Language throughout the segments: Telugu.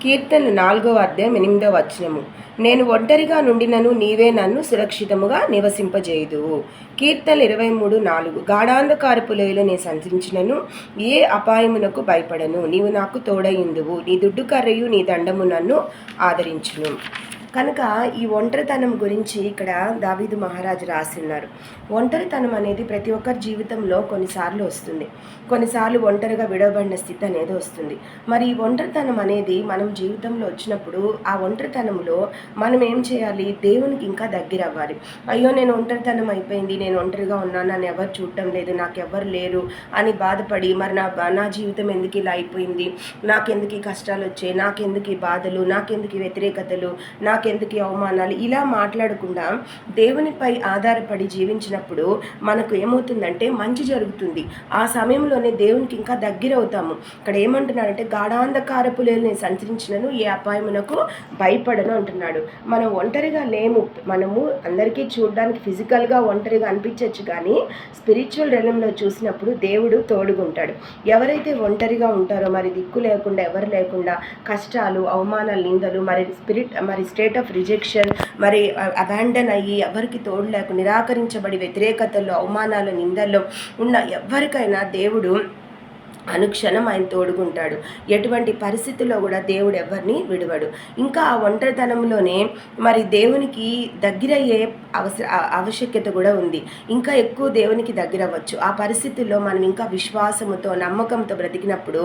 కీర్తనలు 4:8 నేను ఒంటరిగా నుండినను నీవే నన్ను సురక్షితముగా నివసింపజేయుదువు. కీర్తనలు 23:4 గాఢాంధకారపు లోయలో నేను సంచరించినను ఏ అపాయమునకు భయపడను. నీవు నాకు తోడయుందువు. నీ దుడ్డు కర్రయు నీ దండము నన్ను ఆదరించును. కనుక ఈ ఒంటరితనం గురించి ఇక్కడ దావీదు మహారాజు రాసి ఉన్నారు. ఒంటరితనం అనేది ప్రతి ఒక్కరి జీవితంలో కొన్నిసార్లు వస్తుంది. కొన్నిసార్లు ఒంటరిగా విడవబడిన స్థితి అనేది వస్తుంది. మరి ఈ ఒంటరితనం అనేది మనం జీవితంలో వచ్చినప్పుడు ఆ ఒంటరితనంలో మనం ఏం చేయాలి? దేవునికి ఇంకా దగ్గర అవ్వాలి. అయ్యో నేను ఒంటరితనం అయిపోయింది, నేను ఒంటరిగా ఉన్నాను, నన్ను ఎవరు చూడటం లేదు, నాకు ఎవరు లేరు అని బాధపడి మరి నా జీవితం ఎందుకు ఇలా అయిపోయింది, నాకెందుకు ఈ కష్టాలు వచ్చాయి, నాకెందుకు ఈ బాధలు, నాకెందుకు ఈ వ్యతిరేకతలు, నాకెందుకు అవమానాలు, ఇలా మాట్లాడకుండా దేవునిపై ఆధారపడి జీవించినప్పుడు మనకు ఏమవుతుందంటే మంచి జరుగుతుంది. ఆ సమయంలోనే దేవునికి ఇంకా దగ్గర అవుతాము. ఇక్కడ ఏమంటున్నాడంటే గాఢాంధకారపు లోయలో నేను సంచరించినను ఏ అపాయమునకు భయపడను అంటున్నాడు. మనం ఒంటరిగా లేము. మనము అందరికీ చూడడానికి ఫిజికల్గా ఒంటరిగా అనిపించవచ్చు, కానీ స్పిరిచువల్ రెలంలో చూసినప్పుడు దేవుడు తోడుగుంటాడు. ఎవరైతే ఒంటరిగా ఉంటారో, మరి దిక్కు లేకుండా, ఎవరు లేకుండా, కష్టాలు, అవమానాలు, నిందలు, మరి స్టేట్ ఆఫ్ రిజెక్షన్, మరి అబాండన్ అయ్యి ఎవరికి తోడు లేకుండా నిరాకరించబడి వ్యతిరేకతల్లో, అవమానాలు, నిందల్లో ఉన్న ఎవరికైనా దేవుడు అనుక్షణం ఆయన తోడుకుంటాడు. ఎటువంటి పరిస్థితుల్లో కూడా దేవుడు ఎవరిని విడవడు. ఇంకా ఆ ఒంటరితనంలోనే మరి దేవునికి దగ్గరయ్యే ఆవశ్యకత కూడా ఉంది. ఇంకా ఎక్కువ దేవునికి దగ్గర అవ్వచ్చు. ఆ పరిస్థితుల్లో మనం ఇంకా విశ్వాసముతో, నమ్మకంతో బ్రతికినప్పుడు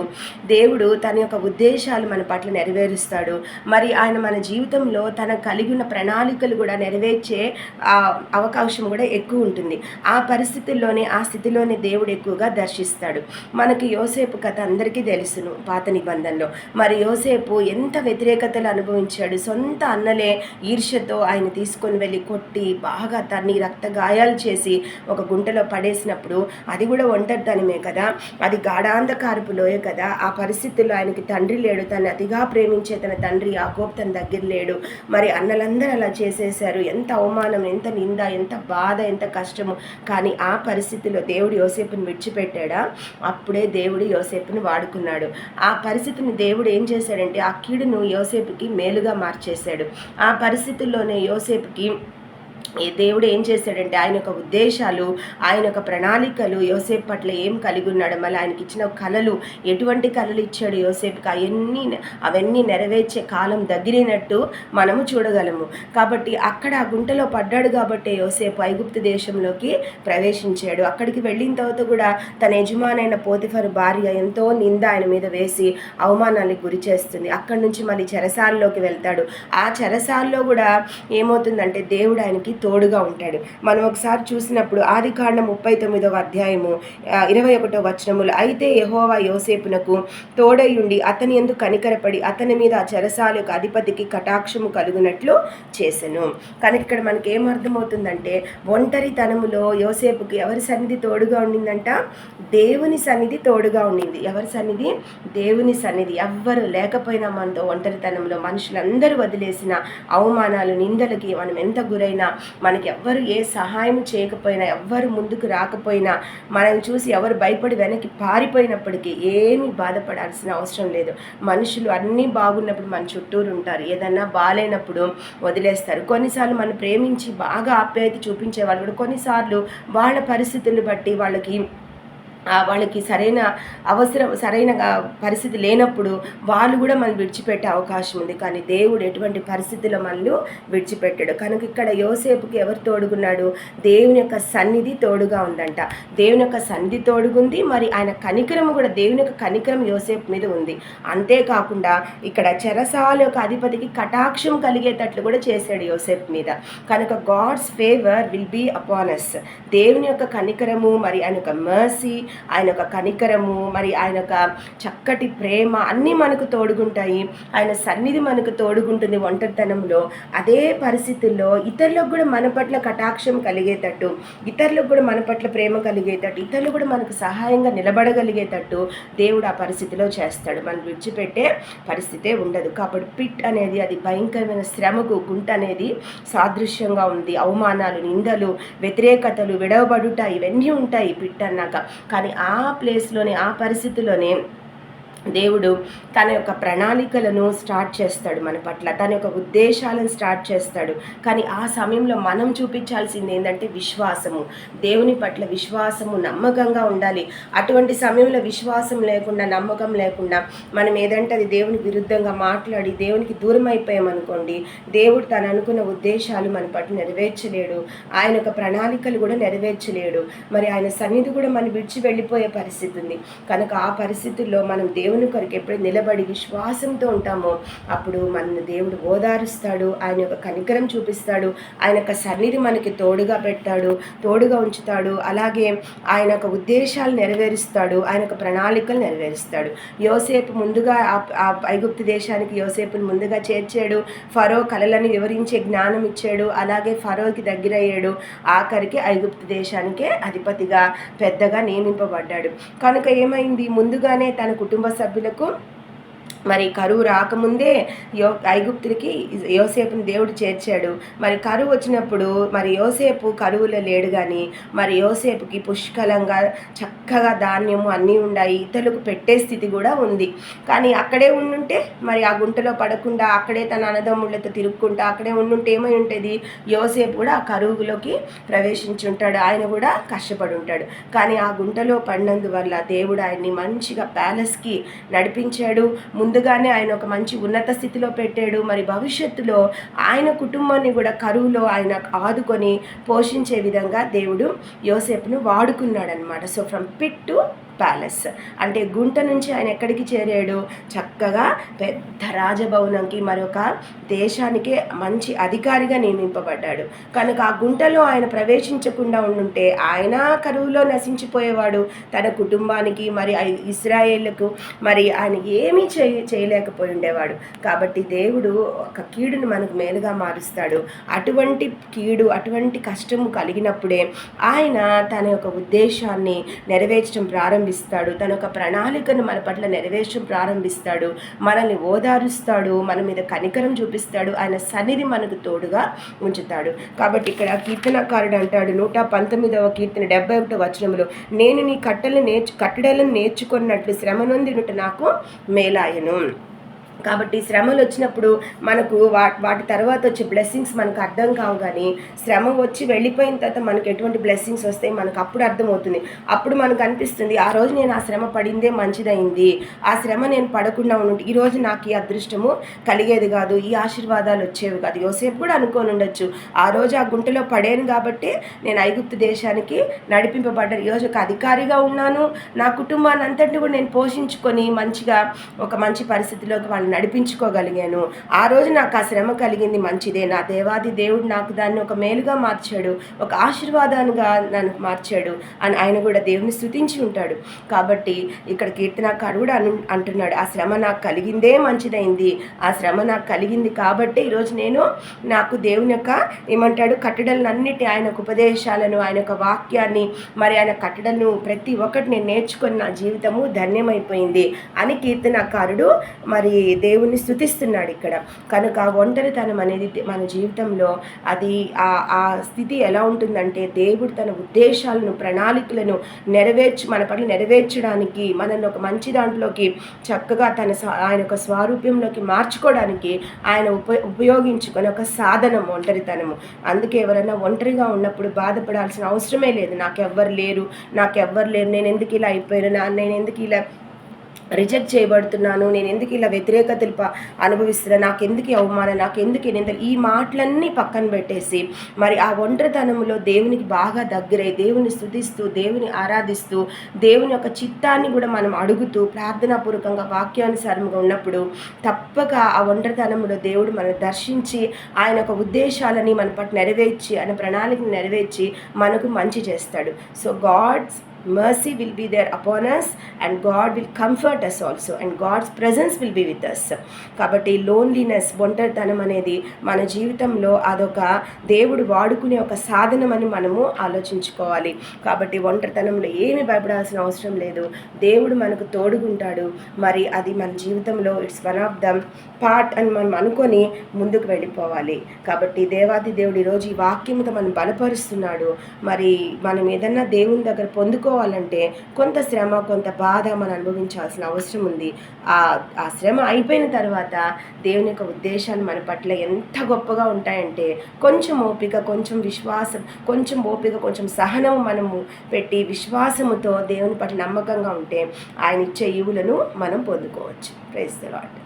దేవుడు తన యొక్క ఉద్దేశాలు మన పట్ల నెరవేరుస్తాడు. మరి ఆయన మన జీవితంలో తన కలిగి ఉన్న ప్రణాళికలు కూడా నెరవేర్చే అవకాశం కూడా ఎక్కువ ఉంటుంది. ఆ పరిస్థితుల్లోనే, ఆ స్థితిలోనే దేవుడు ఎక్కువగా దర్శిస్తాడు. మనకి యోసేపు కథ అందరికీ తెలుసును పాత నిబంధనలో. మరి యోసేపు ఎంత వ్యతిరేకతలు అనుభవించాడు. సొంత అన్నలే ఈర్ష్యతో ఆయన తీసుకొని వెళ్ళి కొట్టి బాగా తన్ని రక్త గాయాలు చేసి ఒక గుంటలో పడేసినప్పుడు అది కూడా ఒంటరితనమే కదా, అది గాఢాంధకారపు లోయ కదా. ఆ పరిస్థితుల్లో ఆయనకి తండ్రి లేడు. తను అతిగా ప్రేమించే తన తండ్రి యాకోబు తన దగ్గర లేడు. మరి అన్నలందరూ అలా చేసేశారు. ఎంత అవమానం, ఎంత నింద, ఎంత బాధ, ఎంత కష్టము. కానీ ఆ పరిస్థితిలో దేవుడు యోసేపుని విడిచిపెట్టాడా? అప్పుడే దేవుడు యోసేపుని వాడుకున్నాడు. ఆ పరిస్థితిని దేవుడు ఏం చేశాడంటే ఆ కీడును యోసేపుకి మేలుగా మార్చేశాడు. ఆ పరిస్థితుల్లోనే యోసేపుకి దేవుడు ఏం చేశాడంటే ఆయన యొక్క ఉద్దేశాలు, ఆయన యొక్క ప్రణాళికలు యోసేపు పట్ల ఏం కలిగి ఉన్నాడు, మళ్ళీ ఆయనకి ఇచ్చిన కళలు, ఎటువంటి కళలు ఇచ్చాడు యోసేపుకి, అవన్నీ నెరవేర్చే కాలం దగ్గరైనట్టు మనము చూడగలము. కాబట్టి అక్కడ ఆ గుంటలో పడ్డాడు కాబట్టి యోసేపు ఐగుప్తు దేశంలోకి ప్రవేశించాడు. అక్కడికి వెళ్ళిన తర్వాత కూడా తన యజమానైన పోతిఫరు భార్య ఎంతో నింద ఆయన మీద వేసి అవమానానికి గురి చేస్తుంది. అక్కడి నుంచి మళ్ళీ చెరసాలలోకి వెళ్తాడు. ఆ చెరసాలలో కూడా ఏమవుతుందంటే దేవుడు ఆయనకి తోడుగా ఉంటాడు. మనం ఒకసారి చూసినప్పుడు ఆదికాండం 39:21 అయితే యెహోవా యోసేపునకు తోడయుండి అతని యందు కనికరపడి అతని మీద ఆ చెరసాల యొక్క అధిపతికి కటాక్షము కలుగునట్లు చేసెను. కనుక ఇక్కడ మనకి ఏమర్థమవుతుందంటే ఒంటరితనములో యోసేపుకి ఎవరి సన్నిధి తోడుగా ఉండిందంట? దేవుని సన్నిధి తోడుగా ఉండింది. ఎవరి సన్నిధి? దేవుని సన్నిధి. ఎవ్వరు లేకపోయినా మనతో ఒంటరితనంలో మనుషులందరూ వదిలేసిన అవమానాలు, నిందలకి మనం ఎంత గురైనా, మనకి ఎవ్వరు ఏ సహాయం చేయకపోయినా, ఎవ్వరు ముందుకు రాకపోయినా, మనల్ని చూసి ఎవరు భయపడి వెనక్కి పారిపోయినప్పటికీ ఏమీ బాధపడాల్సిన అవసరం లేదు. మనుషులు అన్నీ బాగున్నప్పుడు మన చుట్టూరు ఉంటారు, ఏదన్నా బాగాలేనప్పుడు వదిలేస్తారు. కొన్నిసార్లు మనం ప్రేమించి బాగా ఆప్యాయత చూపించే వాళ్ళు కూడా కొన్నిసార్లు వాళ్ళ పరిస్థితులను బట్టి వాళ్ళకి సరైన పరిస్థితి లేనప్పుడు వాళ్ళు కూడా మనం విడిచిపెట్టే అవకాశం ఉంది. కానీ దేవుడు ఎటువంటి పరిస్థితుల్లో మనల్ని విడిచిపెట్టాడు. కనుక ఇక్కడ యోసేపుకి ఎవరు తోడుగున్నాడు? దేవుని యొక్క సన్నిధి తోడుగా ఉందంట. దేవుని యొక్క సన్నిధి తోడుగుంది. మరి ఆయన కనికరం కూడా, దేవుని యొక్క కనికరం యోసేపు మీద ఉంది. అంతేకాకుండా ఇక్కడ చెరసాల యొక్క అధిపతికి కటాక్షం కలిగేటట్లు కూడా చేశాడు యోసేపు మీద. కనుక God's favour will be upon us. దేవుని యొక్క కనికరము, మరి ఆయన యొక్క మర్సీ, ఆయన యొక్క కనికరము, మరి ఆయన యొక్క చక్కటి ప్రేమ అన్నీ మనకు తోడుగుంటాయి. ఆయన సన్నిధి మనకు తోడుగుంటుంది ఒంటరితనంలో. అదే పరిస్థితుల్లో ఇతరులకు కూడా మన పట్ల కటాక్షం కలిగేటట్టు, ఇతరులకు కూడా మన పట్ల ప్రేమ కలిగేటట్టు, ఇతరులు కూడా మనకు సహాయంగా నిలబడగలిగేటట్టు దేవుడు ఆ పరిస్థితిలో చేస్తాడు. మనం విడిచిపెట్టే పరిస్థితే ఉండదు. కాబట్టి పిట్ అనేది అది భయంకరమైన శ్రమకు గుంట అనేది సాదృశ్యంగా ఉంది. అవమానాలు, నిందలు, వ్యతిరేకతలు, విడవబడుట, ఇవన్నీ ఉంటాయి పిట్ అన్నాక. కానీ ఆ ప్లేస్లోనే, ఆ పరిస్థితిలోనే దేవుడు తన యొక్క ప్రణాళికలను స్టార్ట్ చేస్తాడు మన పట్ల, తన యొక్క ఉద్దేశాలను స్టార్ట్ చేస్తాడు. కానీ ఆ సమయంలో మనం చూపించాల్సింది ఏంటంటే విశ్వాసము, దేవుని పట్ల విశ్వాసము, నమ్మకంగా ఉండాలి. అటువంటి సమయంలో విశ్వాసం లేకుండా, నమ్మకం లేకుండా మనం ఏదంటే అది దేవునికి విరుద్ధంగా మాట్లాడి దేవునికి దూరం అయిపోయామనుకోండి, దేవుడు తను అనుకున్న ఉద్దేశాలు మన పట్ల నెరవేర్చలేడు, ఆయన యొక్క ప్రణాళికలు కూడా నెరవేర్చలేడు. మరి ఆయన సన్నిధి కూడా మనం విడిచి వెళ్ళిపోయే పరిస్థితి ఉంది. కనుక ఆ పరిస్థితుల్లో మనం దేవుని కొరకు ఎప్పుడు నిలబడి విశ్వాసంతో ఉంటామో అప్పుడు మన దేవుడు ఓదారుస్తాడు, ఆయన యొక్క కనికరం చూపిస్తాడు, ఆయన యొక్క సన్నిధి మనకి తోడుగా పెడతాడు, తోడుగా ఉంచుతాడు. అలాగే ఆయన యొక్క ఉద్దేశాలు నెరవేరుస్తాడు, ఆయన యొక్క ప్రణాళికలు నెరవేరుస్తాడు. యోసేపు ముందుగా ఆ ఐగుప్తు దేశానికి యోసేపుని ముందుగా చేర్చాడు, ఫరో కలలను వివరించే జ్ఞానం ఇచ్చాడు, అలాగే ఫరోకి దగ్గరయ్యాడు, ఆఖరికి ఐగుప్తు దేశానికే అధిపతిగా పెద్దగా నియమింపబడ్డాడు. కనుక ఏమైంది, ముందుగానే తన కుటుంబ సభ్యులకు మరి కరువు రాకముందే ఐగుప్తులకి యోసేపుని దేవుడు చేర్చాడు. మరి కరువు వచ్చినప్పుడు మరి యోసేపు కరువులో లేడు, కానీ మరి యోసేపుకి పుష్కలంగా చక్కగా ధాన్యము అన్నీ ఉన్నాయి, ఇతరులకు పెట్టే స్థితి కూడా ఉంది. కానీ అక్కడే ఉండుంటే మరి ఆ గుంటలో పడకుండా అక్కడే తన అన్నదమ్ముళ్ళతో తిరుక్కుంటా అక్కడే ఉండుంటే ఏమై ఉంటుంది, యోసేపు కూడా ఆ కరువులోకి ప్రవేశించి ఉంటాడు, ఆయన కూడా కష్టపడి ఉంటాడు. కానీ ఆ గుంటలో పడినందువల్ల దేవుడు ఆయన్ని మంచిగా ప్యాలెస్కి నడిపించాడు, ముందుగానే ఆయన ఒక మంచి ఉన్నత స్థితిలో పెట్టాడు. మరి భవిష్యత్తులో ఆయన కుటుంబాన్ని కూడా కరువులో ఆయన ఆదుకొని పోషించే విధంగా దేవుడు యోసేపును వాడుకున్నాడు అనమాట. So from pit to palace అంటే గుంట నుంచి ఆయన ఎక్కడికి చేరాడు, చక్కగా పెద్ద రాజభవనంకి, మరొక దేశానికే మంచి అధికారిగా నియమింపబడ్డాడు. కనుక ఆ గుంటలో ఆయన ప్రవేశించకుండా ఉండుంటే ఆయన కరువులో నశించిపోయేవాడు, తన కుటుంబానికి మరి ఇశ్రాయేళ్లకు మరి ఆయన ఏమీ చేయలేకపోయి ఉండేవాడు. కాబట్టి దేవుడు ఒక కీడును మనకు మేలుగా మారుస్తాడు. అటువంటి కీడు, అటువంటి కష్టము కలిగినప్పుడే ఆయన తన యొక్క ఉద్దేశాన్ని నెరవేర్చడం ప్రారంభిస్తాడు, తన యొక్క ప్రణాళికను మన పట్ల నెరవేర్చడం ప్రారంభిస్తాడు, మనల్ని ఓదారుస్తాడు, మన మీద కనికరం చూపిస్తాడు, ఆయన సన్నిధి మనకు తోడుగా ఉంచుతాడు. కాబట్టి ఇక్కడ కీర్తనకారుడు అంటాడు 119వ కీర్తన 71వ వచనంలో, నేను నీ కట్టడలను నేర్చుకున్నట్లు శ్రమ నొందినుట నాకు మేలాయను. కాబట్టి శ్రమలు వచ్చినప్పుడు మనకు వాటి తర్వాత వచ్చే బ్లెస్సింగ్స్ మనకు అర్థం కావు, కానీ శ్రమ వచ్చి వెళ్ళిపోయిన తర్వాత మనకు ఎటువంటి బ్లెస్సింగ్స్ వస్తాయి మనకు అప్పుడు అర్థమవుతుంది. అప్పుడు మనకు అనిపిస్తుంది, ఆ రోజు నేను ఆ శ్రమ పడిందే మంచిదైంది, ఆ శ్రమ నేను పడకుండా ఉండి ఈరోజు నాకు ఈ అదృష్టము కలిగేది కాదు, ఈ ఆశీర్వాదాలు వచ్చేవి కాదు. యోసేపు కూడా అనుకోని ఉండొచ్చు, ఆ రోజు ఆ గుంటలో పడాను కాబట్టి నేను ఐగుప్తు దేశానికి నడిపింపబడ్డాను, ఈరోజు ఒక అధికారిగా ఉన్నాను, నా కుటుంబాన్ని అంతటిని కూడా నేను పోషించుకొని మంచిగా ఒక మంచి పరిస్థితిలోకి వాళ్ళు నడిపించుకోగలిగాను. ఆ రోజు నాకు ఆ శ్రమ కలిగింది మంచిదే, నా దేవాది దేవుడు నాకు దాన్ని ఒక మేలుగా మార్చాడు, ఒక ఆశీర్వాదాలుగా నన్ను మార్చాడు అని ఆయన కూడా దేవుని స్తుతించి ఉంటాడు. కాబట్టి ఇక్కడ కీర్తనకారుడు కూడా అంటున్నాడు, ఆ శ్రమ నాకు కలిగిందే మంచిదైంది, ఆ శ్రమ నాకు కలిగింది కాబట్టి ఈరోజు నేను నాకు దేవుని యొక్క ఏమంటాడు కట్టడలన్నిటి ఆయన యొక్క ఉపదేశాలను, ఆయన యొక్క వాక్యాన్ని, మరి ఆయన కట్టడలను ప్రతి ఒక్కటి నేను నేర్చుకొని నా జీవితము ధన్యమైపోయింది అని కీర్తనకారుడు మరి దేవుణ్ణి స్తుతిస్తున్నాడు ఇక్కడ. కనుక ఒంటరితనం అనేది మన జీవితంలో అది ఆ స్థితి ఎలా ఉంటుందంటే, దేవుడు తన ఉద్దేశాలను, ప్రణాళికలను మన పట్ల నెరవేర్చడానికి, మనల్ని ఒక మంచి దాంట్లోకి చక్కగా ఆయన యొక్క స్వారూప్యంలోకి మార్చుకోవడానికి ఆయన ఉపయోగించుకొని ఒక సాధనం ఒంటరితనము. అందుకే ఎవరైనా ఒంటరిగా ఉన్నప్పుడు బాధపడాల్సిన అవసరమే లేదు. నాకెవ్వరు లేరు, నేను ఎందుకు ఇలా అయిపోయాను, నేను ఎందుకు ఇలా రిజెక్ట్ చేయబడుతున్నాను, నేను ఎందుకు ఇలా వ్యతిరేకతలు అనుభవిస్తున్నాను, నాకెందుకు అవమానం, నాకెందుకు నిందలు, ఈ మాటలన్నీ పక్కన పెట్టేసి మరి ఆ ఒంటరితనంలో దేవునికి బాగా దగ్గరై దేవుని స్తుతిస్తూ, దేవుని ఆరాధిస్తూ, దేవుని యొక్క చిత్తాన్ని కూడా మనం అడుగుతూ ప్రార్థనాపూర్వకంగా వాక్యానుసారంగా ఉన్నప్పుడు తప్పక ఆ ఒంటరితనంలో దేవుడు మనం దర్శించి ఆయన యొక్క ఉద్దేశాలని మన పట్ల నెరవేర్చి, ఆయన ప్రణాళికను నెరవేర్చి మనకు మంచి చేస్తాడు. So God's mercy will be there upon us and God will comfort us also and God's presence will be with us. కాబట్టి లోన్లీనెస్, ఒంటరితనం అనేది మన జీవితంలో అదొక దేవుడు వాడుకునే ఒక సాధనం అని మనము ఆలోచించుకోవాలి. కాబట్టి ఒంటరితనంలో ఏమి భయపడాల్సిన అవసరం లేదు, దేవుడు మనకు తోడుగుంటాడు. మరి అది మన జీవితంలో it's one of the part అని మనం అనుకొని ముందుకు వెళ్ళిపోవాలి. కాబట్టి దేవాది దేవుడు ఈరోజు ఈ వాక్యముతో మనం బలపరుస్తున్నాడు. మరి మనం ఏదన్నా దేవుని దగ్గర పొందుకో పొందుకోవాలంటే కొంత శ్రమ, కొంత బాధ మనం అనుభవించాల్సిన అవసరం ఉంది. ఆ శ్రమ అయిపోయిన తర్వాత దేవుని యొక్క ఉద్దేశాలు మన పట్ల ఎంత గొప్పగా ఉంటాయంటే, కొంచెం ఓపిక, కొంచెం విశ్వాసం, కొంచెం ఓపిక, కొంచెం సహనం మనము పెట్టి విశ్వాసముతో దేవుని పట్ల నమ్మకంగా ఉంటే ఆయన ఇచ్చే ఈవులను మనం పొందుకోవచ్చు. Praise the lord.